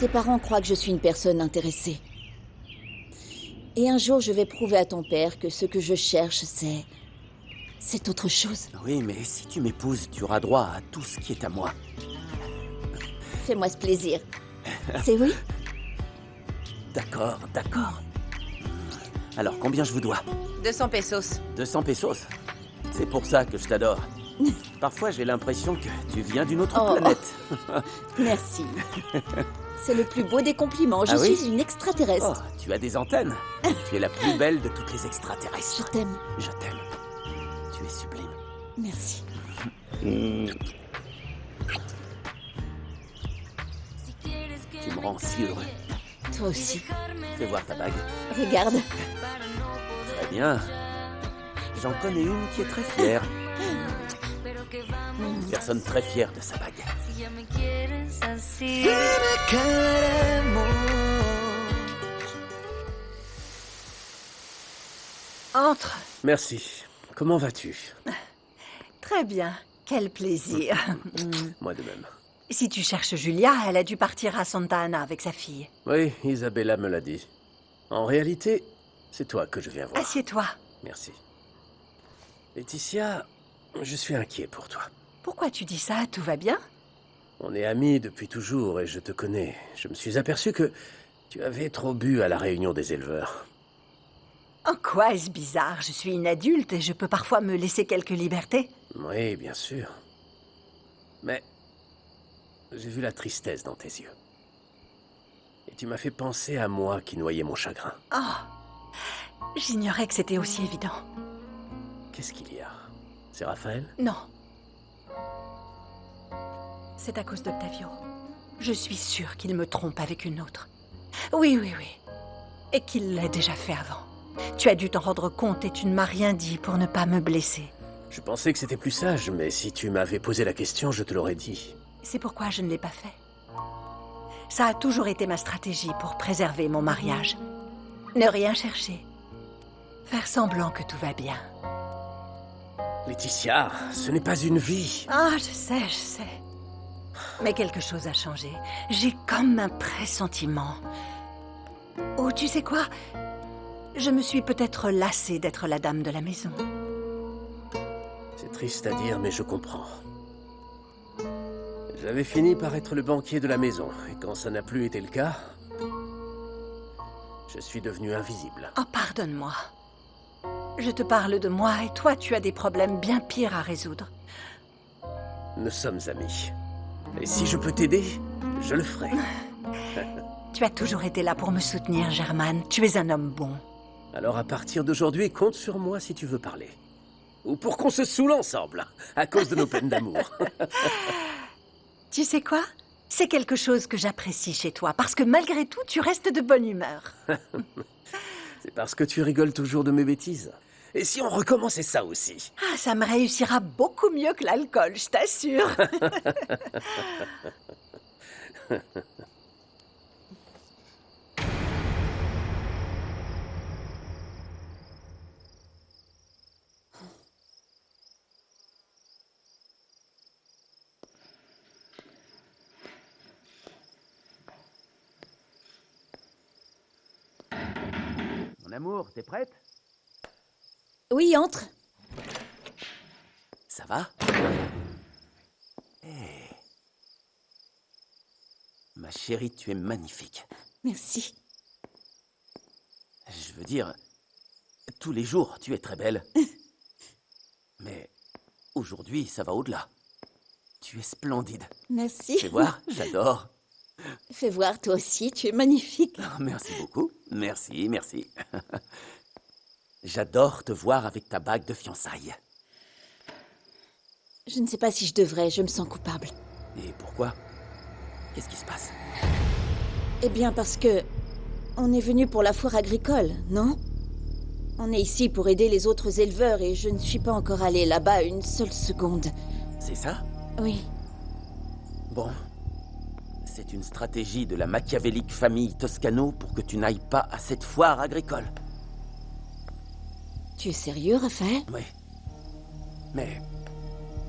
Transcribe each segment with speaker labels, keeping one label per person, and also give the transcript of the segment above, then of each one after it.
Speaker 1: Tes parents croient que je suis une personne intéressée. Et un jour, je vais prouver à ton père que ce que je cherche, c'est autre chose.
Speaker 2: Oui, mais si tu m'épouses, tu auras droit à tout ce qui est à moi.
Speaker 1: Fais-moi ce plaisir. C'est oui?
Speaker 2: D'accord, d'accord. Alors, combien je vous dois?
Speaker 3: 200 pesos.
Speaker 2: 200 pesos? C'est pour ça que je t'adore. Parfois, j'ai l'impression que tu viens d'une autre planète.
Speaker 1: Merci. C'est le plus beau des compliments. Je suis une extraterrestre.
Speaker 2: Oh, tu as des antennes. Tu es la plus belle de toutes les extraterrestres.
Speaker 1: Je t'aime.
Speaker 2: Je t'aime. Tu es sublime.
Speaker 1: Merci.
Speaker 2: Tu me rends si heureux.
Speaker 1: Toi aussi.
Speaker 2: Fais voir ta bague.
Speaker 1: Regarde.
Speaker 2: Très bien. J'en connais une qui est très fière. Une personne très fière de sa bague.
Speaker 3: Entre.
Speaker 2: Merci. Comment vas-tu?
Speaker 3: Très bien. Quel plaisir.
Speaker 2: Moi de même.
Speaker 3: Si tu cherches Julia, elle a dû partir à Santa Ana avec sa fille.
Speaker 2: Oui, Isabella me l'a dit. En réalité, c'est toi que je viens voir.
Speaker 3: Assieds-toi.
Speaker 2: Merci. Laetitia, je suis inquiet pour toi.
Speaker 3: Pourquoi tu dis ça? Tout va bien?
Speaker 2: On est amis depuis toujours et je te connais. Je me suis aperçu que tu avais trop bu à la réunion des éleveurs.
Speaker 3: En quoi est-ce bizarre? Je suis une adulte et je peux parfois me laisser quelques libertés.
Speaker 2: Oui, bien sûr. Mais j'ai vu la tristesse dans tes yeux. Et tu m'as fait penser à moi qui noyais mon chagrin.
Speaker 3: Oh, j'ignorais que c'était aussi évident.
Speaker 2: Qu'est-ce qu'il y a? C'est Raphaël?
Speaker 3: Non. C'est à cause d'Octavio. Je suis sûre qu'il me trompe avec une autre. Oui. Et qu'il l'a déjà fait avant. Tu as dû t'en rendre compte et tu ne m'as rien dit pour ne pas me blesser.
Speaker 2: Je pensais que c'était plus sage, mais si tu m'avais posé la question, je te l'aurais dit.
Speaker 3: C'est pourquoi je ne l'ai pas fait. Ça a toujours été ma stratégie pour préserver mon mariage. Ne rien chercher. Faire semblant que tout va bien.
Speaker 2: Laetitia, ce n'est pas une vie.
Speaker 3: Ah, je sais. Mais quelque chose a changé. J'ai comme un pressentiment. Oh, tu sais quoi? Je me suis peut-être lassée d'être la dame de la maison.
Speaker 2: C'est triste à dire, mais je comprends. J'avais fini par être le banquier de la maison, et quand ça n'a plus été le cas, je suis devenu invisible.
Speaker 3: Oh, pardonne-moi. Je te parle de moi, et toi, tu as des problèmes bien pires à résoudre.
Speaker 2: Nous sommes amis. Et si je peux t'aider, je le ferai.
Speaker 3: Tu as toujours été là pour me soutenir, Germain. Tu es un homme bon.
Speaker 2: Alors à partir d'aujourd'hui, compte sur moi si tu veux parler. Ou pour qu'on se saoule ensemble, à cause de nos peines d'amour.
Speaker 3: Tu sais quoi? C'est quelque chose que j'apprécie chez toi, parce que malgré tout, tu restes de bonne humeur.
Speaker 2: C'est parce que tu rigoles toujours de mes bêtises. Et si on recommençait ça aussi?
Speaker 3: Ah, ça me réussira beaucoup mieux que l'alcool, je t'assure.
Speaker 2: Mon amour, t'es prête?
Speaker 1: Oui, entre.
Speaker 2: Ça va? Hey. Ma chérie, tu es magnifique.
Speaker 1: Merci.
Speaker 2: Je veux dire, tous les jours, tu es très belle. Mais aujourd'hui, ça va au-delà. Tu es splendide.
Speaker 1: Merci.
Speaker 2: Fais voir, j'adore.
Speaker 1: Fais voir, toi aussi, tu es magnifique.
Speaker 2: Oh, merci beaucoup. Merci. J'adore te voir avec ta bague de fiançailles.
Speaker 1: Je ne sais pas si je devrais, je me sens coupable.
Speaker 2: Et pourquoi? Qu'est-ce qui se passe?
Speaker 1: Eh bien, parce que... on est venu pour la foire agricole, non? On est ici pour aider les autres éleveurs et je ne suis pas encore allée là-bas une seule seconde.
Speaker 2: C'est ça?
Speaker 1: Oui.
Speaker 2: Bon. C'est une stratégie de la machiavélique famille Toscano pour que tu n'ailles pas à cette foire agricole.
Speaker 1: Tu es sérieux, Raphaël?
Speaker 2: Oui. Mais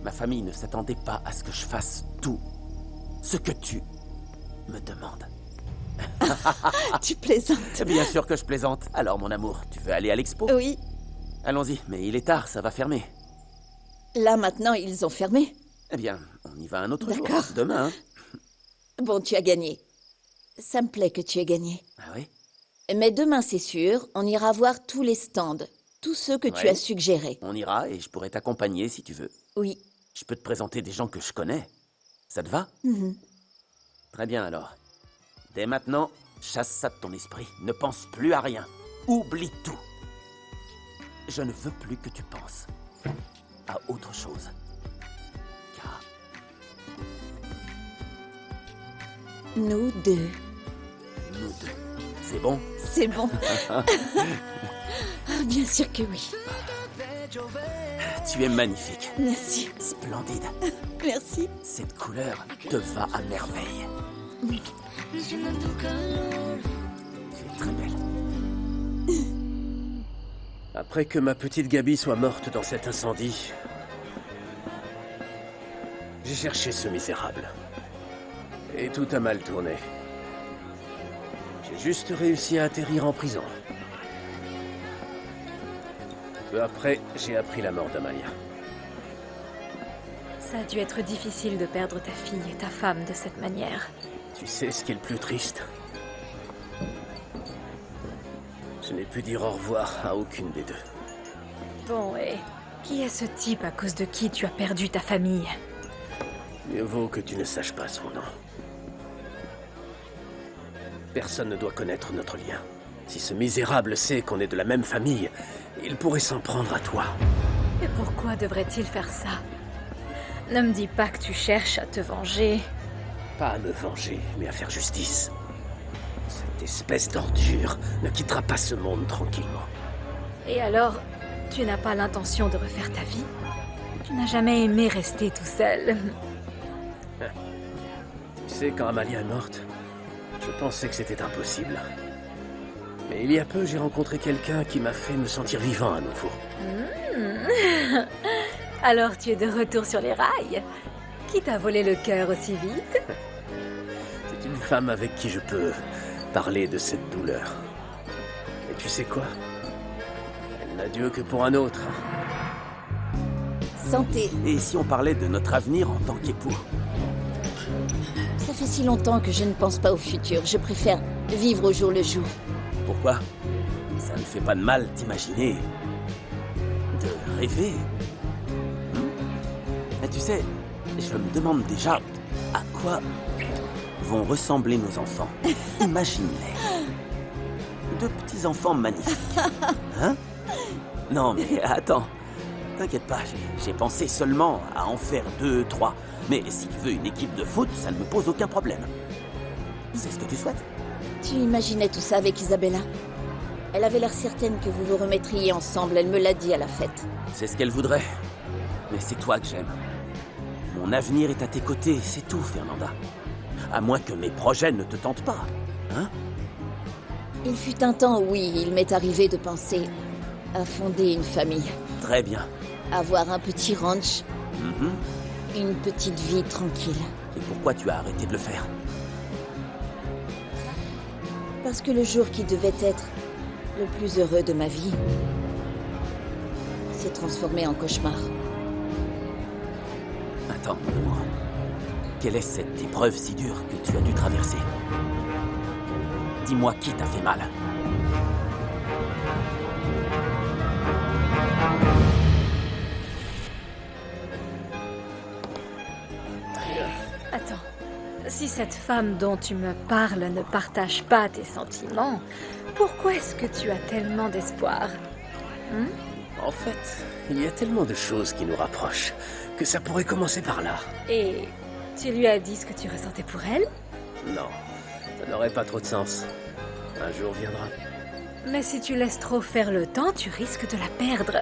Speaker 2: ma famille ne s'attendait pas à ce que je fasse tout ce que tu me demandes.
Speaker 1: Tu plaisantes.
Speaker 2: Bien sûr que je plaisante. Alors, mon amour, tu veux aller à l'expo?
Speaker 1: Oui.
Speaker 2: Allons-y, mais il est tard, ça va fermer.
Speaker 1: Là, maintenant, ils ont fermé.
Speaker 2: Eh bien, on y va un autre jour.
Speaker 1: D'accord.
Speaker 2: Demain, hein.
Speaker 1: Bon, tu as gagné. Ça me plaît que tu aies gagné.
Speaker 2: Ah oui?
Speaker 1: Mais demain, c'est sûr, on ira voir tous les stands. Tous ceux que tu
Speaker 2: Ouais.
Speaker 1: as suggérés.
Speaker 2: On ira et je pourrai t'accompagner si tu veux.
Speaker 1: Oui.
Speaker 2: Je peux te présenter des gens que je connais. Ça te va?
Speaker 1: Mhm.
Speaker 2: Très bien alors. Dès maintenant, chasse ça de ton esprit. Ne pense plus à rien. Oublie tout. Je ne veux plus que tu penses à autre chose. Car
Speaker 1: Nous deux.
Speaker 2: nous deux, c'est bon?
Speaker 1: C'est bon. Bien sûr que oui.
Speaker 2: Tu es magnifique.
Speaker 1: Merci.
Speaker 2: Splendide.
Speaker 1: Merci.
Speaker 2: Cette couleur te va à merveille. Tu es très belle. Après que ma petite Gabi soit morte dans cet incendie, j'ai cherché ce misérable. Et tout a mal tourné. J'ai juste réussi à atterrir en prison. Peu après, j'ai appris la mort d'Amalia.
Speaker 4: Ça a dû être difficile de perdre ta fille et ta femme de cette manière.
Speaker 2: Tu sais ce qui est le plus triste? Je n'ai pu dire au revoir à aucune des deux.
Speaker 4: Bon, et qui est ce type à cause de qui tu as perdu ta famille?
Speaker 2: Mieux vaut que tu ne saches pas son nom. Personne ne doit connaître notre lien. Si ce misérable sait qu'on est de la même famille, il pourrait s'en prendre à toi.
Speaker 4: Et pourquoi devrait-il faire ça? Ne me dis pas que tu cherches à te venger.
Speaker 2: Pas à me venger, mais à faire justice. Cette espèce d'ordure ne quittera pas ce monde tranquillement.
Speaker 4: Et alors, tu n'as pas l'intention de refaire ta vie? Tu n'as jamais aimé rester tout seul.
Speaker 2: Tu sais, quand Amalia est morte, je pensais que c'était impossible. Mais il y a peu, j'ai rencontré quelqu'un qui m'a fait me sentir vivant à nouveau.
Speaker 4: Alors tu es de retour sur les rails? Qui t'a volé le cœur aussi vite?
Speaker 2: C'est une femme avec qui je peux parler de cette douleur. Et tu sais quoi? Elle n'a Dieu que pour un autre.
Speaker 1: Santé.
Speaker 2: Et si on parlait de notre avenir en tant qu'époux?
Speaker 1: Ça fait si longtemps que je ne pense pas au futur. Je préfère vivre au jour le jour.
Speaker 2: Pourquoi? Ça ne fait pas de mal d'imaginer, de rêver. Et tu sais, je me demande déjà à quoi vont ressembler nos enfants. Imagine-les. Deux petits enfants magnifiques. Hein? Non, mais attends. T'inquiète pas, j'ai pensé seulement à en faire 2, 3. Mais si tu veux une équipe de foot, ça ne me pose aucun problème. C'est ce que tu souhaites?
Speaker 1: Tu imaginais tout ça avec Isabella? Elle avait l'air certaine que vous vous remettriez ensemble. Elle me l'a dit à la fête.
Speaker 2: C'est ce qu'elle voudrait. Mais c'est toi que j'aime. Mon avenir est à tes côtés, c'est tout, Fernanda. À moins que mes projets ne te tentent pas. Hein?
Speaker 1: Il fut un temps, oui, il m'est arrivé de penser à fonder une famille.
Speaker 2: Très bien.
Speaker 1: Avoir un petit ranch,
Speaker 2: Mhm.
Speaker 1: une petite vie tranquille.
Speaker 2: Et pourquoi tu as arrêté de le faire?
Speaker 1: Parce que le jour qui devait être le plus heureux de ma vie s'est transformé en cauchemar.
Speaker 2: Attends, mon amour. Quelle est cette épreuve si dure que tu as dû traverser? Dis-moi qui t'a fait mal.
Speaker 4: Attends, si cette femme dont tu me parles ne partage pas tes sentiments, pourquoi est-ce que tu as tellement d'espoir?
Speaker 2: En fait, il y a tellement de choses qui nous rapprochent que ça pourrait commencer par là.
Speaker 4: Et tu lui as dit ce que tu ressentais pour elle?
Speaker 2: Non, ça n'aurait pas trop de sens. Un jour viendra.
Speaker 4: Mais si tu laisses trop faire le temps, tu risques de la perdre.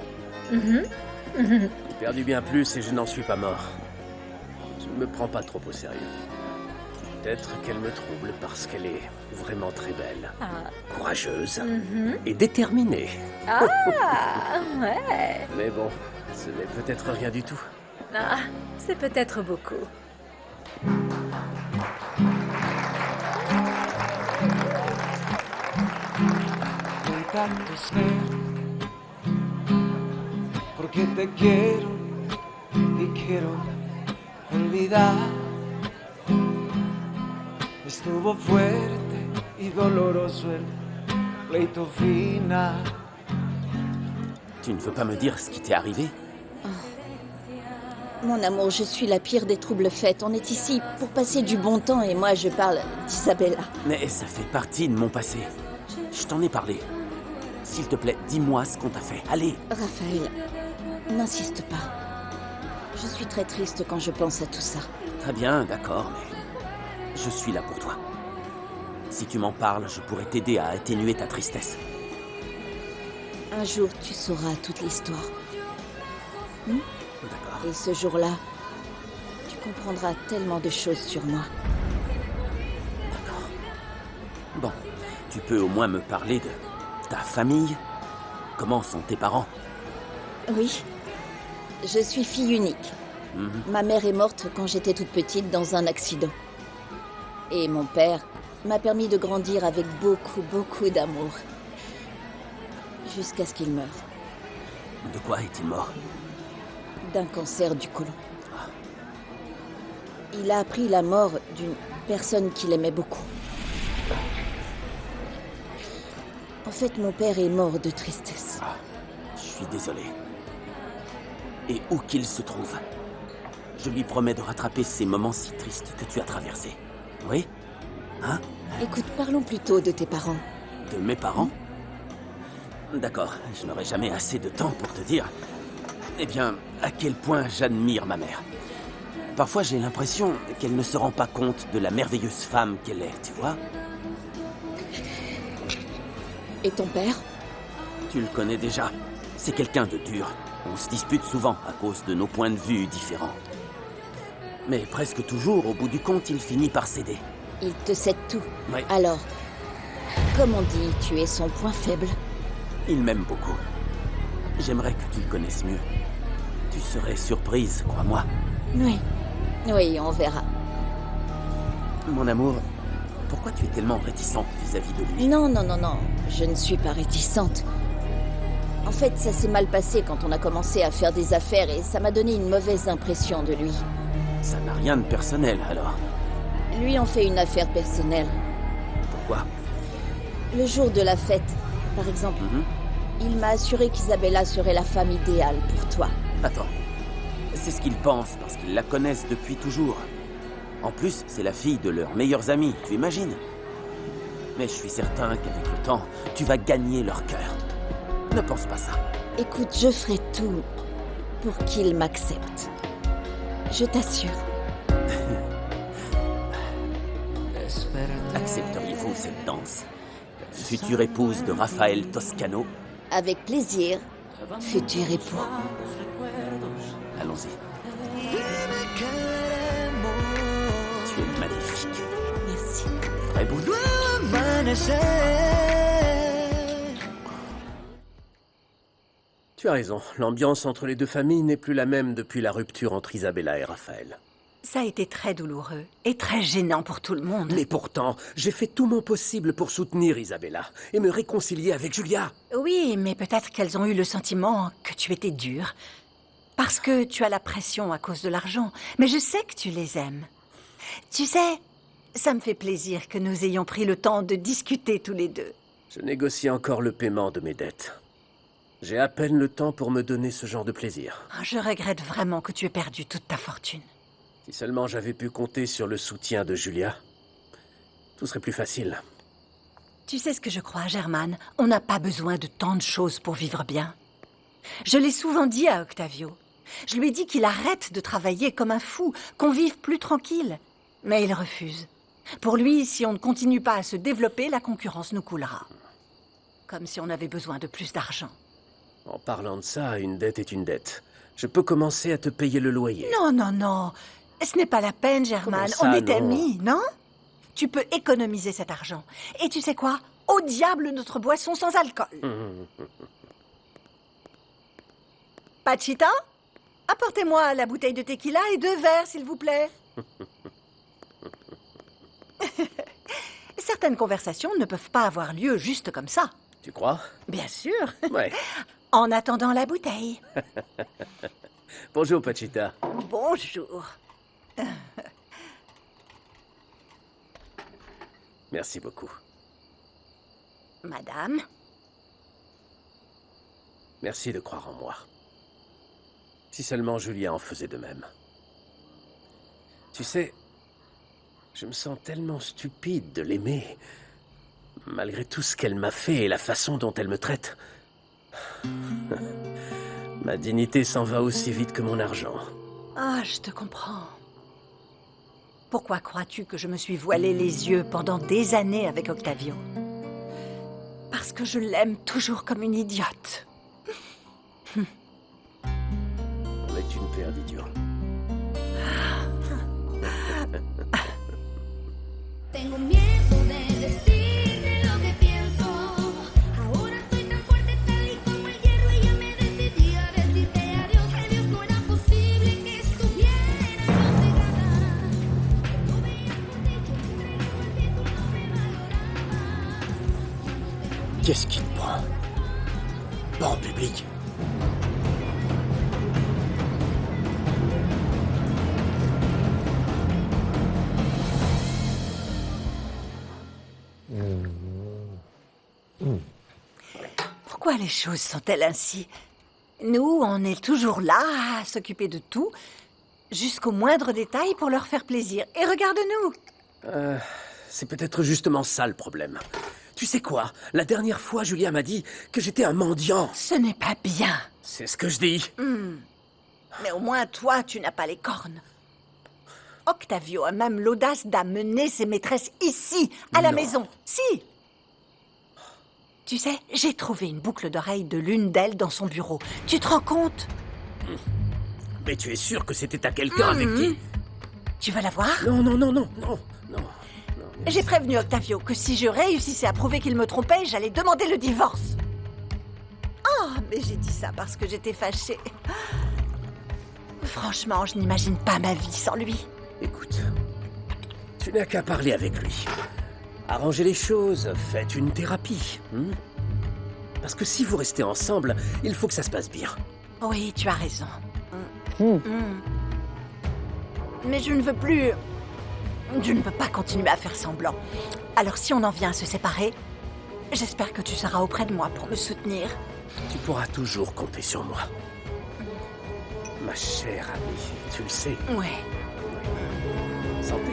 Speaker 2: J'ai perdu bien plus et je n'en suis pas mort. Je ne me prends pas trop au sérieux. Peut-être qu'elle me trouble parce qu'elle est vraiment très belle,
Speaker 4: Ah,
Speaker 2: courageuse et déterminée.
Speaker 4: ah ouais.
Speaker 2: Mais bon, ce n'est peut-être rien du tout.
Speaker 4: Ah, c'est peut-être beaucoup.
Speaker 5: tanto ser, porque te quiero y quiero olvidar. Estuvo fuerte y doloroso el pleito final.
Speaker 2: Tu ne veux pas me dire ce qui t'est arrivé?
Speaker 1: Mon amour, je suis la pire des troubles faites. On est ici pour passer du bon temps et moi je parle d'Isabella.
Speaker 2: Mais ça fait partie de mon passé. Je t'en ai parlé. S'il te plaît, dis-moi ce qu'on t'a fait. Allez.
Speaker 1: Raphaël, n'insiste pas. Je suis très triste quand je pense à tout ça.
Speaker 2: Très bien, d'accord, mais je suis là pour toi. Si tu m'en parles, je pourrais t'aider à atténuer ta tristesse.
Speaker 1: Un jour, tu sauras toute l'histoire.
Speaker 2: D'accord.
Speaker 1: Et ce jour-là, tu comprendras tellement de choses sur moi.
Speaker 2: D'accord. Bon, tu peux au moins me parler de ta famille? Comment sont tes parents?
Speaker 1: Oui, je suis fille unique. Ma mère est morte quand j'étais toute petite dans un accident. Et mon père m'a permis de grandir avec beaucoup d'amour. Jusqu'à ce qu'il meure.
Speaker 2: De quoi est-il mort?
Speaker 1: D'un cancer du côlon. Il a appris la mort d'une personne qu'il aimait beaucoup. En fait, mon père est mort de tristesse.
Speaker 2: Je suis désolé. Et où qu'il se trouve, je lui promets de rattraper ces moments si tristes que tu as traversés. Oui? Hein?
Speaker 1: Écoute, parlons plutôt de tes parents.
Speaker 2: De mes parents? D'accord, je n'aurai jamais assez de temps pour te dire... Eh bien, à quel point j'admire ma mère. Parfois, j'ai l'impression qu'elle ne se rend pas compte de la merveilleuse femme qu'elle est, tu vois?
Speaker 1: Et ton père?
Speaker 2: Tu le connais déjà. C'est quelqu'un de dur. On se dispute souvent à cause de nos points de vue différents. Mais presque toujours, au bout du compte, il finit par céder.
Speaker 1: Il te cède tout.
Speaker 2: Oui.
Speaker 1: Alors, comme on dit, tu es son point faible.
Speaker 2: Il m'aime beaucoup. J'aimerais que tu le connaisses mieux. Tu serais surprise, crois-moi.
Speaker 1: Oui. Oui, on verra.
Speaker 2: Mon amour, pourquoi tu es tellement réticente vis-à-vis de lui?
Speaker 1: Non. Je ne suis pas réticente. En fait, ça s'est mal passé quand on a commencé à faire des affaires et ça m'a donné une mauvaise impression de lui.
Speaker 2: Ça n'a rien de personnel, alors.
Speaker 1: Lui en fait une affaire personnelle.
Speaker 2: Pourquoi?
Speaker 1: Le jour de la fête, par exemple, il m'a assuré qu'Isabella serait la femme idéale pour toi.
Speaker 2: Attends. C'est ce qu'ils pensent parce qu'ils la connaissent depuis toujours. En plus, c'est la fille de leurs meilleurs amis, tu imagines? Mais je suis certain qu'avec le temps, tu vas gagner leur cœur. Ne pense pas ça.
Speaker 1: Écoute, je ferai tout pour qu'il m'accepte. Je t'assure.
Speaker 2: Accepteriez-vous cette danse? Future épouse de Raphaël Toscano?
Speaker 1: Avec plaisir, futur époux.
Speaker 2: Allons-y. Tu es magnifique.
Speaker 1: Merci.
Speaker 2: Très beau.
Speaker 6: Tu as raison, l'ambiance entre les deux familles n'est plus la même depuis la rupture entre Isabella et Raphaël.
Speaker 3: Ça a été très douloureux et très gênant pour tout le monde.
Speaker 6: Mais pourtant, j'ai fait tout mon possible pour soutenir Isabella et me réconcilier avec Julia.
Speaker 3: Oui, mais peut-être qu'elles ont eu le sentiment que tu étais dur. Parce que tu as la pression à cause de l'argent. Mais je sais que tu les aimes. Tu sais, ça me fait plaisir que nous ayons pris le temps de discuter tous les deux.
Speaker 6: Je négocie encore le paiement de mes dettes. J'ai à peine le temps pour me donner ce genre de plaisir.
Speaker 3: Je regrette vraiment que tu aies perdu toute ta fortune.
Speaker 6: Si seulement j'avais pu compter sur le soutien de Julia, tout serait plus facile.
Speaker 3: Tu sais ce que je crois, Germaine? On n'a pas besoin de tant de choses pour vivre bien. Je l'ai souvent dit à Octavio. Je lui ai dit qu'il arrête de travailler comme un fou, qu'on vive plus tranquille. Mais il refuse. Pour lui, si on ne continue pas à se développer, la concurrence nous coulera. Comme si on avait besoin de plus d'argent.
Speaker 6: En parlant de ça, une dette est une dette. Je peux commencer à te payer le loyer.
Speaker 3: Non. Ce n'est pas la peine, Germaine.
Speaker 6: Comment ça,
Speaker 3: On est
Speaker 6: non?
Speaker 3: amis, non? Tu peux économiser cet argent. Et tu sais quoi? Au diable notre boisson sans alcool. Pachita, apportez-moi la bouteille de tequila et 2 verres, s'il vous plaît. Certaines conversations ne peuvent pas avoir lieu juste comme ça.
Speaker 6: Tu crois?
Speaker 3: Bien sûr.
Speaker 6: Ouais.
Speaker 3: En attendant la bouteille.
Speaker 6: Bonjour, Pachita.
Speaker 3: Bonjour.
Speaker 6: Merci beaucoup.
Speaker 3: Madame,
Speaker 6: Merci de croire en moi. Si seulement Julia en faisait de même. Tu sais, je me sens tellement stupide de l'aimer, malgré tout ce qu'elle m'a fait et la façon dont elle me traite. Ma dignité s'en va aussi vite que mon argent.
Speaker 3: ah, je te comprends. Pourquoi crois-tu que je me suis voilé les yeux pendant des années avec Octavio? Parce que je l'aime toujours comme une idiote.
Speaker 6: On est une paire d'idiots.
Speaker 7: Tengo miedo de decirte lo que pienso. Ahora soy tan fuerte tal y como el hierro y ya me decidí a decirte adiós. Que Dios no era posible que estuviera yo cegada. No veías por techo, entregado al viento, no me valorabas.
Speaker 2: Qu'est-ce qui te prend? Pas en public.
Speaker 3: Pourquoi les choses sont-elles ainsi? Nous, on est toujours là à s'occuper de tout, jusqu'au moindre détail pour leur faire plaisir. Et regarde-nous.
Speaker 6: C'est peut-être justement ça le problème. Tu sais quoi? La dernière fois, Julia m'a dit que j'étais un mendiant.
Speaker 3: Ce n'est pas bien.
Speaker 6: C'est ce que je dis.
Speaker 3: Mais au moins, toi, tu n'as pas les cornes. Octavio a même l'audace d'amener ses maîtresses ici, à la
Speaker 6: Non.
Speaker 3: maison. Si. Tu sais, j'ai trouvé une boucle d'oreille de l'une d'elles dans son bureau. Tu te rends compte?
Speaker 6: Mais tu es sûr que c'était à quelqu'un avec qui...
Speaker 3: Tu vas la voir?
Speaker 6: Non.
Speaker 3: J'ai prévenu Octavio que si je réussissais à prouver qu'il me trompait, j'allais demander le divorce. Oh, mais j'ai dit ça parce que j'étais fâchée. Franchement, je n'imagine pas ma vie sans lui.
Speaker 6: Écoute, tu n'as qu'à parler avec lui. Arrangez les choses, faites une thérapie. Parce que si vous restez ensemble, il faut que ça se passe bien.
Speaker 3: Oui, tu as raison. Mais je ne veux plus... Je ne peux pas continuer à faire semblant. Alors si on en vient à se séparer, j'espère que tu seras auprès de moi pour me soutenir.
Speaker 6: Tu pourras toujours compter sur moi. Ma chère amie, tu le sais.
Speaker 3: Ouais.
Speaker 6: Santé.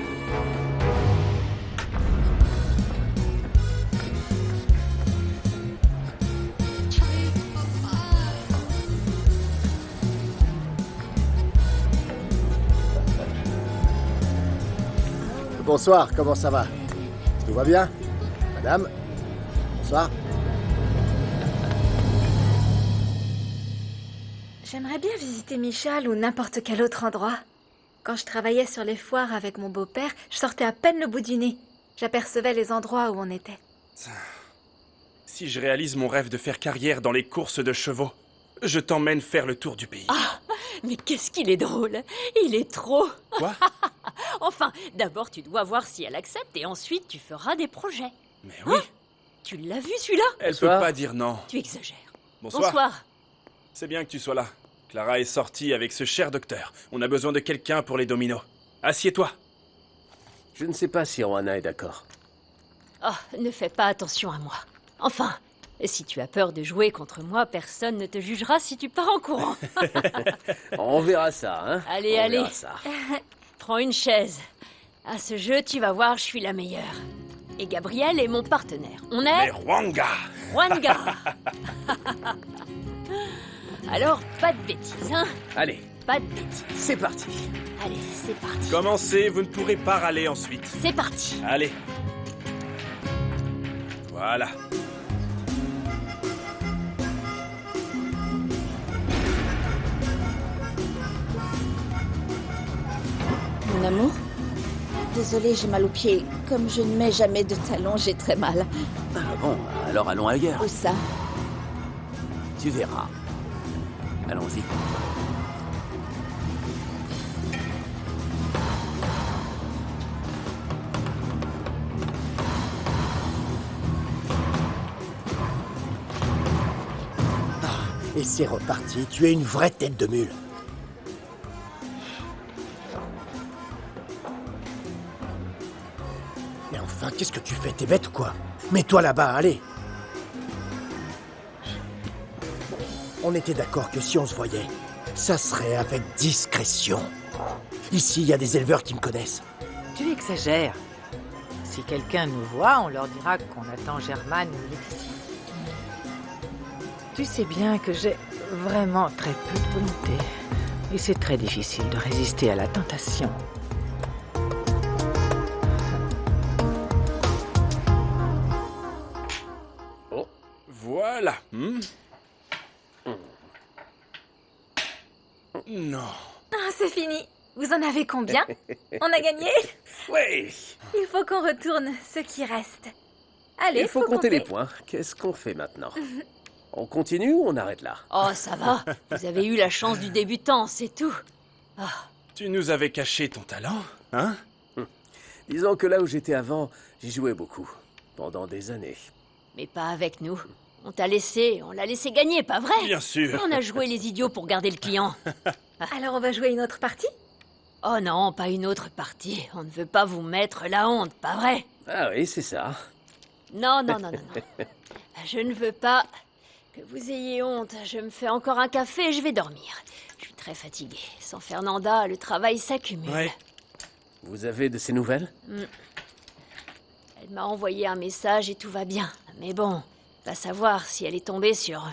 Speaker 8: Bonsoir, comment ça va? Tout va bien? Madame? Bonsoir.
Speaker 4: J'aimerais bien visiter Michal ou n'importe quel autre endroit. Quand je travaillais sur les foires avec mon beau-père, je sortais à peine le bout du nez. J'apercevais les endroits où on était.
Speaker 9: Si je réalise mon rêve de faire carrière dans les courses de chevaux, je t'emmène faire le tour du pays.
Speaker 10: Mais qu'est-ce qu'il est drôle! Il est trop!
Speaker 9: Quoi?
Speaker 10: Enfin, d'abord tu dois voir si elle accepte et ensuite tu feras des projets.
Speaker 9: Mais oui,
Speaker 10: Tu l'as vu celui-là?
Speaker 9: elle peut
Speaker 6: Bonsoir.
Speaker 9: pas dire non.
Speaker 10: Tu exagères.
Speaker 9: Bonsoir. C'est bien que tu sois là. Clara est sortie avec ce cher docteur. On a besoin de quelqu'un pour les dominos. Assieds-toi.
Speaker 6: Je ne sais pas si Juana est d'accord.
Speaker 10: Oh, ne fais pas attention à moi. Enfin, si tu as peur de jouer contre moi, personne ne te jugera si tu pars en courant.
Speaker 6: On verra ça, hein?
Speaker 10: Allez,
Speaker 6: On
Speaker 10: allez.
Speaker 6: verra ça.
Speaker 10: Prends une chaise. À ce jeu, tu vas voir, je suis la meilleure. Et Gabriel est mon partenaire. On
Speaker 9: Mais
Speaker 10: est
Speaker 9: Rwanga!
Speaker 10: Juanga. Alors, pas de bêtises, hein?
Speaker 6: Allez,
Speaker 10: Pas de bêtises.
Speaker 6: c'est parti.
Speaker 10: Allez, c'est parti.
Speaker 9: Commencez, vous ne pourrez pas râler ensuite.
Speaker 10: C'est parti.
Speaker 9: Allez. Voilà.
Speaker 1: Mon amour? Désolée, j'ai mal aux pieds. Comme je ne mets jamais de talons, j'ai très mal.
Speaker 2: Ah bon, alors allons ailleurs.
Speaker 1: Où ça?
Speaker 2: Tu verras. Allons-y.
Speaker 8: Et c'est reparti, tu es une vraie tête de mule. Mais enfin, qu'est-ce que tu fais? T'es bête ou quoi? Mets-toi là-bas, allez. On était d'accord que si on se voyait, ça serait avec discrétion. Ici, il y a des éleveurs qui me connaissent.
Speaker 11: Tu exagères. Si quelqu'un nous voit, on leur dira qu'on attend Germaine ou Laetitia. Tu sais bien que j'ai vraiment très peu de volonté. Et c'est très difficile de résister à la tentation.
Speaker 9: Oh, voilà. Non.
Speaker 4: Ah, c'est fini. Vous en avez combien? On a gagné?
Speaker 6: Oui.
Speaker 4: Il faut qu'on retourne ce qui reste. Allez,
Speaker 6: Il faut compter les points. Qu'est-ce qu'on fait maintenant? On continue ou on arrête là?
Speaker 10: Oh, ça va. Vous avez eu la chance du débutant, c'est tout. Ah,
Speaker 9: Tu nous avais caché ton talent, hein?
Speaker 6: Disons que là où j'étais avant, j'y jouais beaucoup. Pendant des années.
Speaker 10: mais pas avec nous. On t'a laissé, on l'a laissé gagner, pas vrai?
Speaker 9: Bien sûr.
Speaker 10: On a joué les idiots pour garder le client.
Speaker 4: Alors on va jouer une autre partie?
Speaker 10: Oh non, pas une autre partie. On ne veut pas vous mettre la honte, pas vrai?
Speaker 6: Ah oui, c'est ça.
Speaker 10: Non, non, non, non, non. Je ne veux pas que vous ayez honte. Je me fais encore un café et je vais dormir. Je suis très fatiguée. Sans Fernanda, le travail s'accumule.
Speaker 9: Ouais.
Speaker 6: Vous avez de ces nouvelles?
Speaker 10: Elle m'a envoyé un message et tout va bien. Mais bon, va savoir si elle est tombée sur...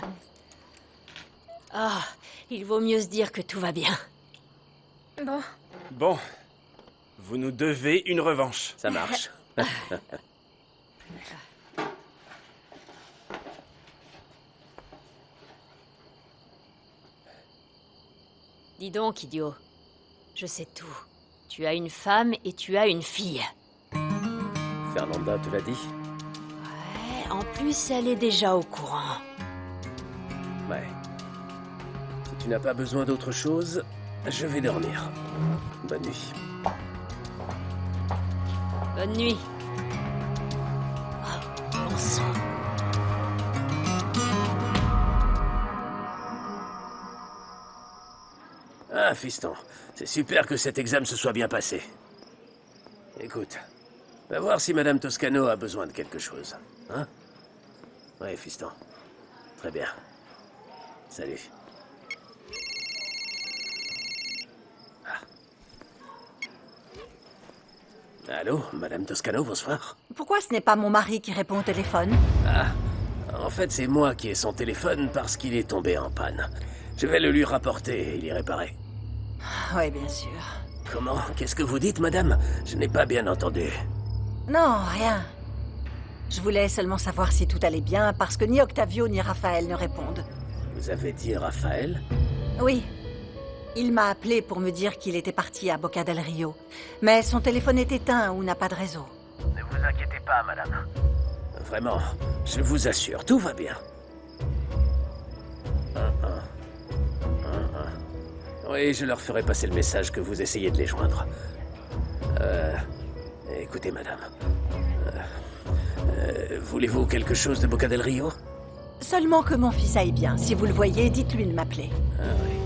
Speaker 10: Ah, il vaut mieux se dire que tout va bien.
Speaker 4: Bon.
Speaker 9: Bon. Vous nous devez une revanche.
Speaker 6: Ça marche.
Speaker 10: Dis donc, idiot. Je sais tout. Tu as une femme et tu as une fille.
Speaker 6: Fernanda te l'a dit?
Speaker 10: Ouais, en plus, elle est déjà au courant.
Speaker 6: Ouais. Si tu n'as pas besoin d'autre chose, je vais dormir. Bonne nuit.
Speaker 10: Bonne nuit. Oh, bon sang.
Speaker 6: Ah, fiston, c'est super que cet examen se soit bien passé. Écoute, va voir si Madame Toscano a besoin de quelque chose. Hein? Ouais, fiston. Très bien. Salut. Ah. Allô, Madame Toscano, bonsoir.
Speaker 3: Pourquoi ce n'est pas mon mari qui répond au téléphone?
Speaker 6: Ah, en fait, c'est moi qui ai son téléphone parce qu'il est tombé en panne. Je vais le lui rapporter et l'y réparer.
Speaker 3: Oui, bien sûr.
Speaker 6: Comment? Qu'est-ce que vous dites, madame? Je n'ai pas bien entendu.
Speaker 3: Non, rien. Je voulais seulement savoir si tout allait bien, parce que ni Octavio ni Raphaël ne répondent.
Speaker 6: Vous avez dit Raphaël?
Speaker 3: Oui. Il m'a appelé pour me dire qu'il était parti à Boca del Rio. Mais son téléphone est éteint ou n'a pas de réseau.
Speaker 6: Ne vous inquiétez pas, madame. Vraiment, je vous assure, tout va bien. Oui, je leur ferai passer le message que vous essayez de les joindre. Écoutez, madame. Voulez-vous quelque chose de Boca del Rio?
Speaker 3: Seulement que mon fils aille bien. Si vous le voyez, dites-lui de m'appeler.
Speaker 6: Ah oui.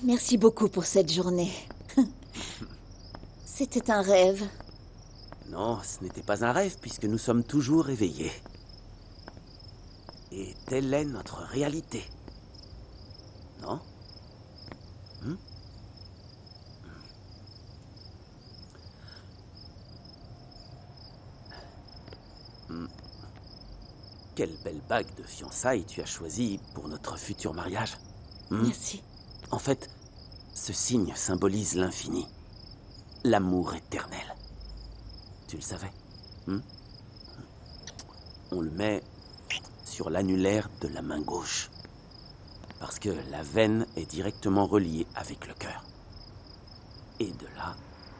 Speaker 1: Merci beaucoup pour cette journée. C'était un rêve.
Speaker 2: Non, ce n'était pas un rêve puisque nous sommes toujours éveillés. Et telle est notre réalité. Non? Quelle belle bague de fiançailles tu as choisie pour notre futur mariage.
Speaker 1: Merci.
Speaker 2: En fait, ce signe symbolise l'infini. L'amour éternel. Tu le savais? On le met sur l'annulaire de la main gauche. Parce que la veine est directement reliée avec le cœur. Et de là,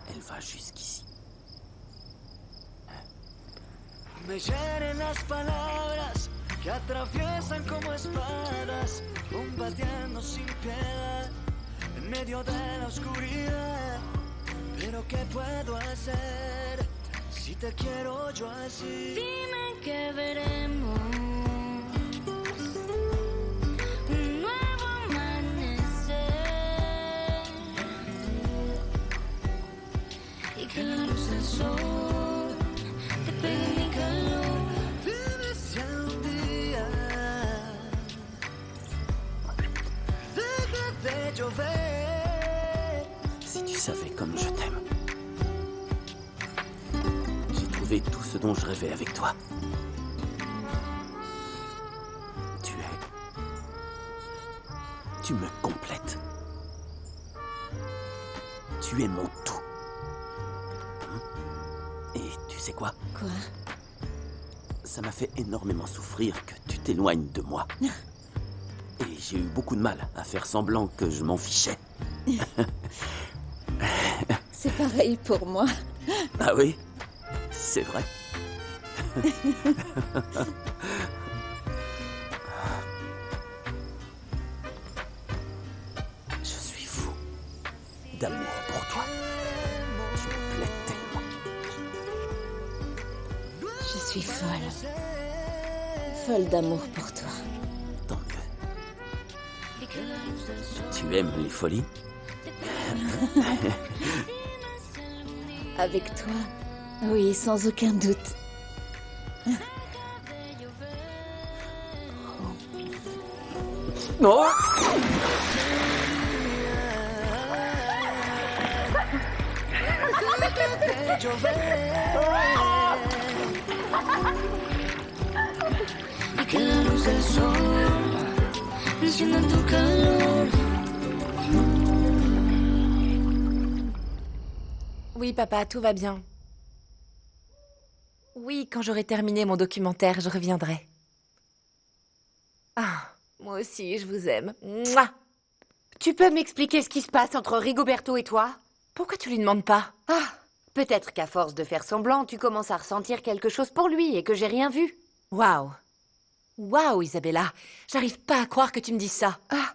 Speaker 2: elle va jusqu'ici.
Speaker 5: Me hieren las palabras que atraviesan como espadas, bombardeando sin piedad en medio de la oscuridad. Pero ¿qué puedo hacer? y te quiero yo así.
Speaker 7: Dime que veremos un nuevo amanecer y que la luz del sol te pegue mi calor.
Speaker 5: Dime si un día deja de llover.
Speaker 2: Si tu savais comme je t'aime. J'ai trouvé tout ce dont je rêvais avec toi. Tu me complètes. Tu es mon tout. Et tu sais quoi?
Speaker 1: Quoi?
Speaker 2: Ça m'a fait énormément souffrir que tu t'éloignes de moi. Et j'ai eu beaucoup de mal à faire semblant que je m'en fichais.
Speaker 1: C'est pareil pour moi.
Speaker 2: Ah oui? C'est vrai. Je suis fou d'amour pour toi. Tu me plais tellement.
Speaker 1: Je suis folle. Folle d'amour pour toi.
Speaker 2: Tant mieux. Tu aimes les folies?
Speaker 1: Avec toi, oui, sans aucun doute.
Speaker 2: Non!
Speaker 7: Y que la luz del sol encienda tu calor.
Speaker 11: Oui, papa, tout va bien. Oui, quand j'aurai terminé mon documentaire, je reviendrai. Ah, moi aussi, je vous aime. Mouah.
Speaker 12: Tu peux m'expliquer ce qui se passe entre Rigoberto et toi?
Speaker 11: Pourquoi tu lui demandes pas?
Speaker 12: Ah, peut-être qu'à force de faire semblant, tu commences à ressentir quelque chose pour lui et que j'ai rien vu.
Speaker 11: Waouh. Waouh, Isabella. J'arrive pas à croire que tu me dises ça.
Speaker 12: Ah.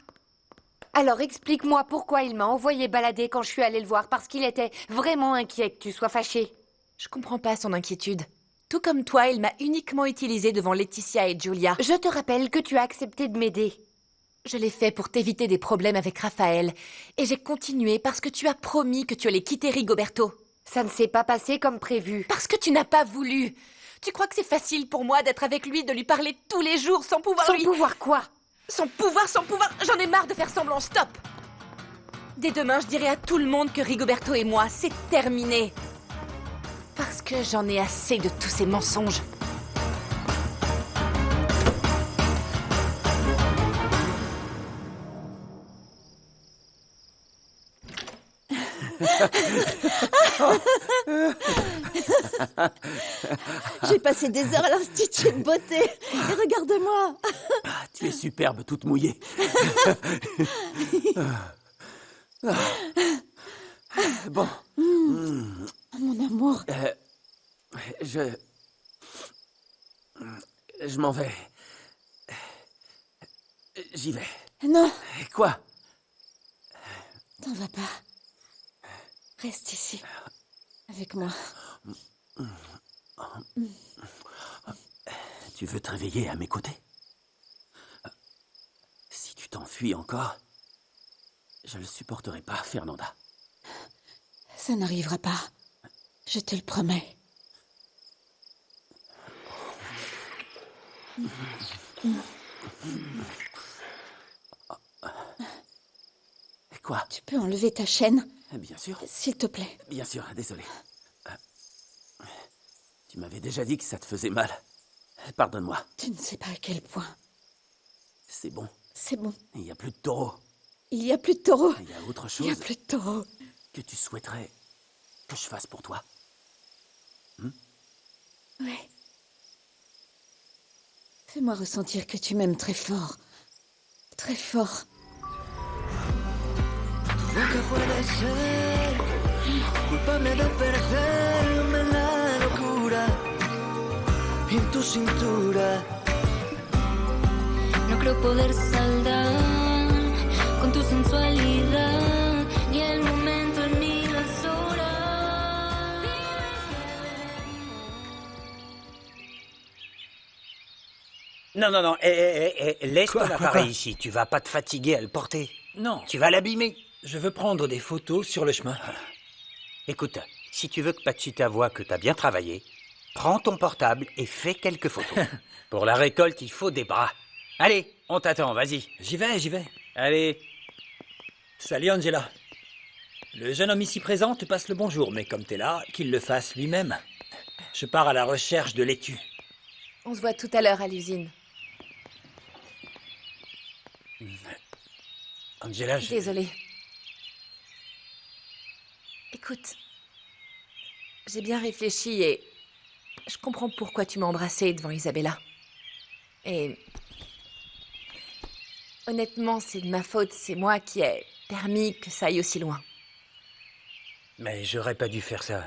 Speaker 12: Alors explique-moi pourquoi il m'a envoyé balader quand je suis allée le voir, parce qu'il était vraiment inquiet que tu sois fâchée.
Speaker 11: Je comprends pas son inquiétude. Tout comme toi, il m'a uniquement utilisée devant Laetitia et Julia.
Speaker 12: Je te rappelle que tu as accepté de m'aider.
Speaker 11: Je l'ai fait pour t'éviter des problèmes avec Raphaël. Et j'ai continué parce que tu as promis que tu allais quitter Rigoberto.
Speaker 12: Ça ne s'est pas passé comme prévu.
Speaker 11: Parce que tu n'as pas voulu. Tu crois que c'est facile pour moi d'être avec lui, de lui parler tous les jours sans pouvoir
Speaker 12: Sans pouvoir quoi?
Speaker 11: Sans pouvoir. J'en ai marre de faire semblant, stop. Dès demain, je dirai à tout le monde que Rigoberto et moi, c'est terminé. Parce que j'en ai assez de tous ces mensonges.
Speaker 1: J'ai passé des heures à l'Institut de beauté. Et regarde-moi.
Speaker 2: Ah, tu es superbe, toute mouillée. Bon.
Speaker 1: Mon amour.
Speaker 2: Je m'en vais. J'y vais.
Speaker 1: Non.
Speaker 2: Quoi?
Speaker 1: T'en vas pas. Reste ici. Avec moi.
Speaker 2: Tu veux te réveiller à mes côtés? Si tu t'enfuis encore, je le supporterai pas, Fernanda.
Speaker 1: Ça n'arrivera pas. Je te le promets.
Speaker 2: Quoi?
Speaker 1: Tu peux enlever ta chaîne?
Speaker 2: Bien sûr.
Speaker 1: S'il te plaît.
Speaker 2: Bien sûr, désolé. Tu m'avais déjà dit que ça te faisait mal. Pardonne-moi.
Speaker 1: Tu ne sais pas à quel point.
Speaker 2: C'est bon.
Speaker 1: C'est bon.
Speaker 2: Il n'y a plus de taureau.
Speaker 1: Il y a plus de taureau.
Speaker 2: Il y a autre chose.
Speaker 1: Il y a plus de taureau.
Speaker 2: Que tu souhaiterais que je fasse pour toi.
Speaker 1: Oui. Fais-moi ressentir que tu m'aimes très fort. Très fort.
Speaker 5: Nunca puede ser culpable de perderme en la locura y en tu cintura.
Speaker 7: No creo poder saldar con tu sensualidad, ni el momento ni las horas.
Speaker 13: Non, laisse ton appareil ici. Tu vas pas te fatiguer à le porter.
Speaker 14: Non.
Speaker 13: Tu vas l'abîmer.
Speaker 14: Je veux prendre des photos sur le chemin.
Speaker 13: Écoute, si tu veux que Pachita voie que t'as bien travaillé, prends ton portable et fais quelques photos. Pour la récolte, il faut des bras. Allez, on t'attend, vas-y.
Speaker 14: J'y vais.
Speaker 13: Allez.
Speaker 14: Salut Angela. Le jeune homme ici présent te passe le bonjour, mais comme t'es là, qu'il le fasse lui-même. Je pars à la recherche de laitue.
Speaker 11: On se voit tout à l'heure à l'usine.
Speaker 13: Angela,
Speaker 11: Désolée. Écoute, j'ai bien réfléchi et je comprends pourquoi tu m'as embrassée devant Isabella. Et honnêtement, c'est de ma faute, c'est moi qui ai permis que ça aille aussi loin.
Speaker 13: Mais j'aurais pas dû faire ça.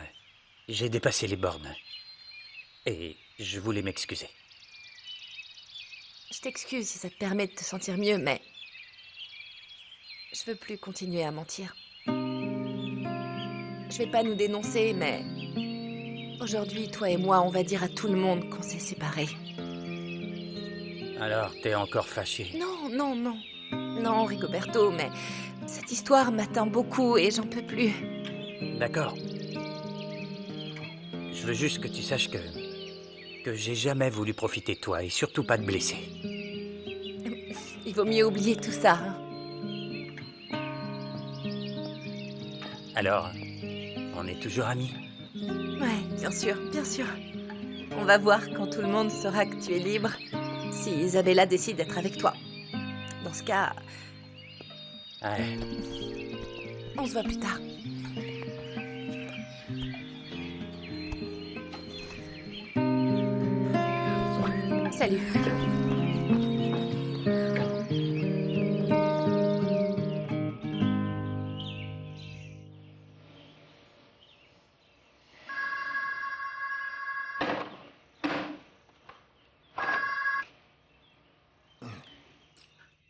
Speaker 13: J'ai dépassé les bornes. Et je voulais m'excuser.
Speaker 11: Je t'excuse si ça te permet de te sentir mieux, mais je veux plus continuer à mentir. Je vais pas nous dénoncer, mais aujourd'hui, toi et moi, on va dire à tout le monde qu'on s'est séparés.
Speaker 13: Alors, t'es encore fâché?
Speaker 11: Non, Rigoberto, mais cette histoire m'atteint beaucoup et j'en peux plus.
Speaker 13: D'accord. Je veux juste que tu saches que j'ai jamais voulu profiter de toi et surtout pas te blesser.
Speaker 11: Il vaut mieux oublier tout ça, hein.
Speaker 13: Alors, on est toujours amis?
Speaker 11: Ouais, bien sûr. On va voir quand tout le monde saura que tu es libre, si Isabella décide d'être avec toi. Dans ce cas,
Speaker 13: Ouais.
Speaker 11: on se voit plus tard. Salut.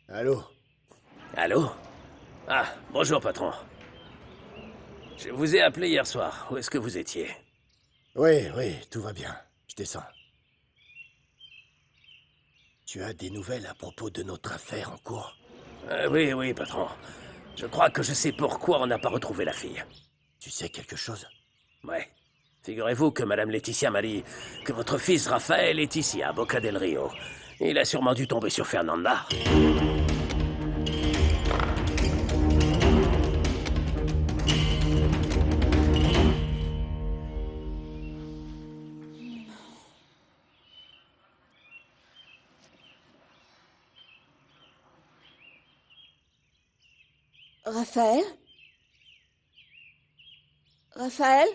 Speaker 8: Allô?
Speaker 6: Allô? Ah, bonjour, patron. Je vous ai appelé hier soir. Où est-ce que vous étiez?
Speaker 8: Oui, tout va bien. Je descends. Tu as des nouvelles à propos de notre affaire en cours?
Speaker 6: Oui, patron. Je crois que je sais pourquoi on n'a pas retrouvé la fille.
Speaker 8: Tu sais quelque chose?
Speaker 6: Ouais. Figurez-vous que Madame Laetitia m'a dit que votre fils Raphaël est ici, à Boca del Rio. Il a sûrement dû tomber sur Fernanda.
Speaker 1: Raphaël? Raphaël?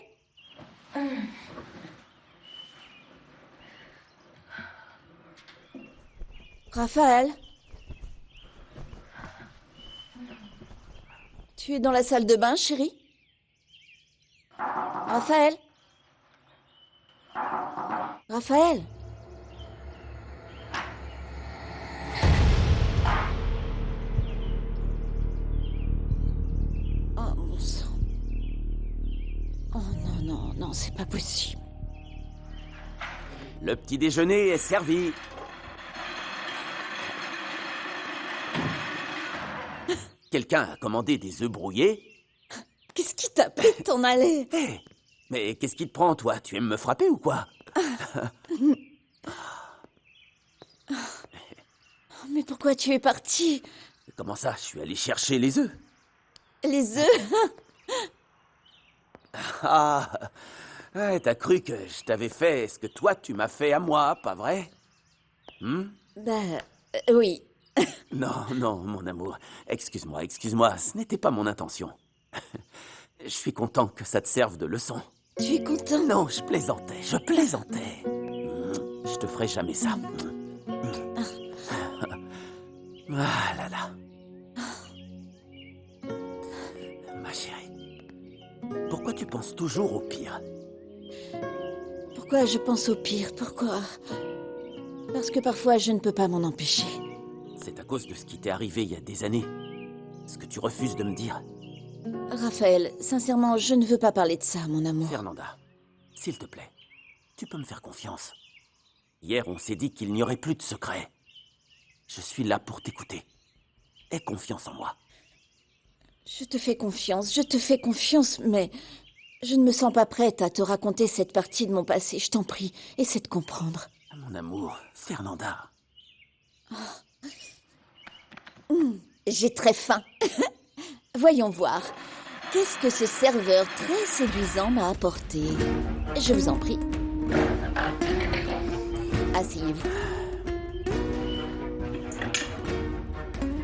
Speaker 1: Raphaël? Tu es dans la salle de bain, chérie? Raphaël? Raphaël? Oh, mon sang. Oh non, c'est pas possible.
Speaker 2: Le petit déjeuner est servi. Quelqu'un a commandé des œufs brouillés?
Speaker 1: Qu'est-ce qui t'a pris de t'en aller?
Speaker 2: Hé, mais qu'est-ce qui te prend, toi? Tu aimes me frapper ou quoi?
Speaker 1: Mais pourquoi tu es parti?
Speaker 2: Comment ça? Je suis allé chercher les œufs.
Speaker 1: Les œufs?
Speaker 2: Ah, ouais, t'as cru que je t'avais fait ce que toi tu m'as fait à moi, pas vrai?
Speaker 1: Oui.
Speaker 2: Non, mon amour. Excuse-moi, ce n'était pas mon intention. Je suis content que ça te serve de leçon.
Speaker 1: Tu es content?
Speaker 2: Non, je plaisantais. Je te ferai jamais ça. Ah là là. Ma chérie, pourquoi tu penses toujours au pire?
Speaker 1: Pourquoi je pense au pire? Pourquoi? Parce que parfois je ne peux pas m'en empêcher.
Speaker 2: C'est à cause de ce qui t'est arrivé il y a des années. Ce que tu refuses de me dire.
Speaker 1: Raphaël, sincèrement, je ne veux pas parler de ça, mon amour.
Speaker 2: Fernanda, s'il te plaît, tu peux me faire confiance. Hier, on s'est dit qu'il n'y aurait plus de secret. Je suis là pour t'écouter. Aie confiance en moi.
Speaker 1: Je te fais confiance, mais je ne me sens pas prête à te raconter cette partie de mon passé. Je t'en prie, essaie de comprendre.
Speaker 2: Mon amour, Fernanda.
Speaker 1: J'ai très faim. Voyons voir. Qu'est-ce que ce serveur très séduisant m'a apporté? Je vous en prie. Asseyez-vous.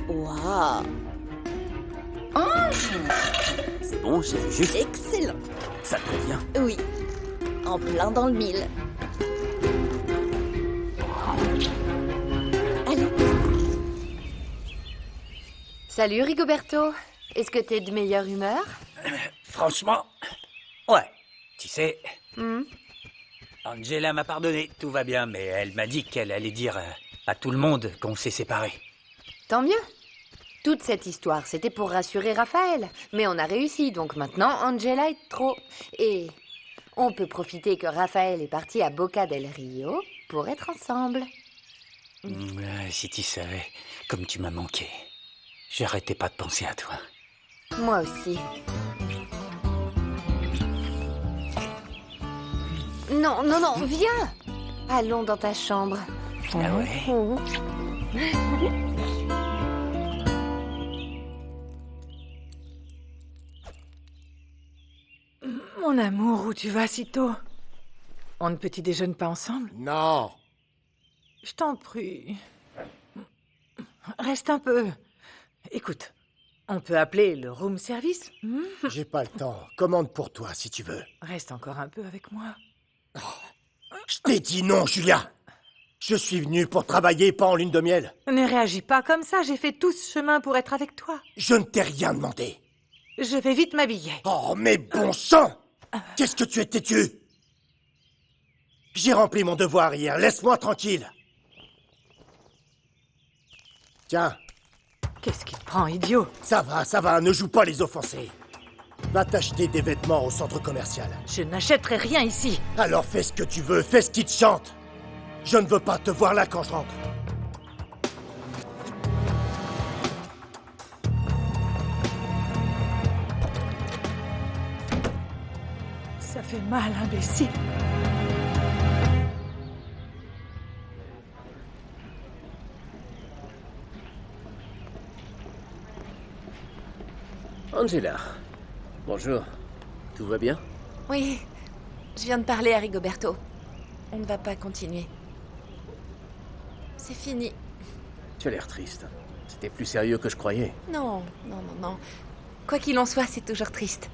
Speaker 1: Waouh!
Speaker 2: C'est bon, j'ai vu juste.
Speaker 1: Excellent.
Speaker 2: Ça te convient?
Speaker 1: Oui, en plein dans le mille. Allez.
Speaker 12: Salut Rigoberto. Est-ce que t'es de meilleure humeur?
Speaker 13: Franchement, ouais. Tu sais,
Speaker 12: Hmm.
Speaker 13: Angela m'a pardonné, tout va bien, mais elle m'a dit qu'elle allait dire à tout le monde qu'on s'est séparés.
Speaker 12: Tant mieux. Toute cette histoire, c'était pour rassurer Raphaël. Mais on a réussi, donc maintenant, Angela est trop. Et on peut profiter que Raphaël est parti à Boca del Rio pour être ensemble.
Speaker 13: Si tu savais comme tu m'as manqué. J'arrêtais pas de penser à toi.
Speaker 12: Moi aussi. Non, non, non, viens. Allons dans ta chambre.
Speaker 13: Ah ouais?
Speaker 3: Mon amour, où tu vas si tôt? On ne petit déjeune pas ensemble?
Speaker 8: Non.
Speaker 3: Je t'en prie. Reste un peu. Écoute, on peut appeler le room service?
Speaker 8: J'ai pas le temps. Commande pour toi, si tu veux.
Speaker 3: Reste encore un peu avec moi.
Speaker 8: Je t'ai dit non, Julia. Je suis venu pour travailler, pas en lune de miel.
Speaker 3: Ne réagis pas comme ça, j'ai fait tout ce chemin pour être avec toi.
Speaker 8: Je ne t'ai rien demandé.
Speaker 3: Je vais vite m'habiller.
Speaker 8: Oh, mais bon sang! Qu'est-ce que tu es têtu? J'ai rempli mon devoir hier, laisse-moi tranquille. Tiens.
Speaker 3: Qu'est-ce qui te prend, idiot?
Speaker 8: Ça va, ne joue pas les offensés. Va t'acheter des vêtements au centre commercial.
Speaker 3: Je n'achèterai rien ici.
Speaker 8: Alors fais ce que tu veux, fais ce qui te chante. Je ne veux pas te voir là quand je rentre.
Speaker 3: Ça fait mal, imbécile.
Speaker 6: Angela, bonjour. Tout va bien?
Speaker 11: Oui, je viens de parler à Rigoberto. On ne va pas continuer. C'est fini.
Speaker 6: Tu as l'air triste. C'était plus sérieux que je croyais.
Speaker 11: Non, non, non, non. Quoi qu'il en soit, c'est toujours triste.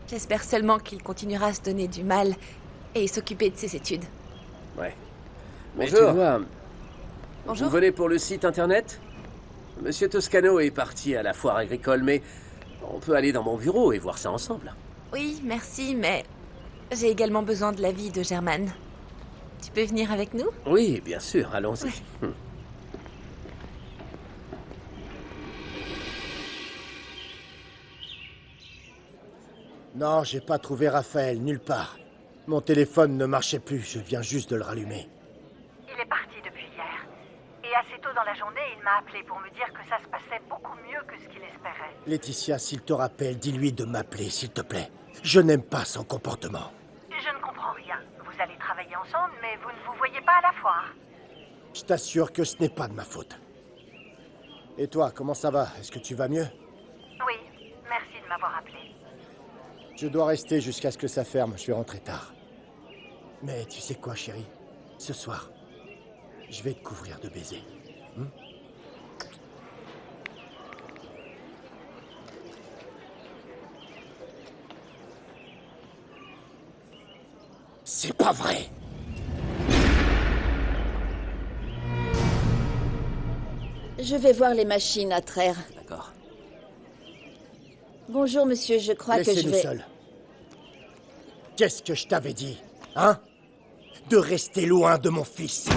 Speaker 11: J'espère seulement qu'il continuera à se donner du mal et s'occuper de ses études.
Speaker 6: Ouais. Mais
Speaker 8: Bonjour.
Speaker 6: tu vois,
Speaker 11: Bonjour.
Speaker 6: vous venez pour le site internet? Monsieur Toscano est parti à la foire agricole, mais on peut aller dans mon bureau et voir ça ensemble.
Speaker 11: Oui, merci, mais j'ai également besoin de l'avis de Germaine. Tu peux venir avec nous?
Speaker 6: Oui, bien sûr, allons-y.
Speaker 11: Ouais.
Speaker 8: Non, j'ai pas trouvé Raphaël, nulle part. Mon téléphone ne marchait plus, je viens juste de le rallumer.
Speaker 15: Il est parti depuis hier. Et assez tôt dans la journée, il m'a appelé pour me dire que ça se passait beaucoup mieux que ce qu'il espérait.
Speaker 8: Laetitia, s'il te rappelle, dis-lui de m'appeler, s'il te plaît. Je n'aime pas son comportement.
Speaker 15: Je ne comprends rien. Vous allez travailler ensemble, mais vous ne vous voyez pas à la foire.
Speaker 8: Je t'assure que ce n'est pas de ma faute. Et toi, comment ça va? Est-ce que tu vas mieux?
Speaker 15: Oui, merci de m'avoir appelé.
Speaker 8: Je dois rester jusqu'à ce que ça ferme, je suis rentré tard. Mais tu sais quoi, chérie? Ce soir, je vais te couvrir de baisers. C'est pas vrai!
Speaker 1: Je vais voir les machines à traire.
Speaker 2: D'accord.
Speaker 1: Bonjour, monsieur, je crois que je
Speaker 8: Laissez-nous
Speaker 1: vais...
Speaker 8: seuls. Qu'est-ce que je t'avais dit, hein? De rester loin de mon fils.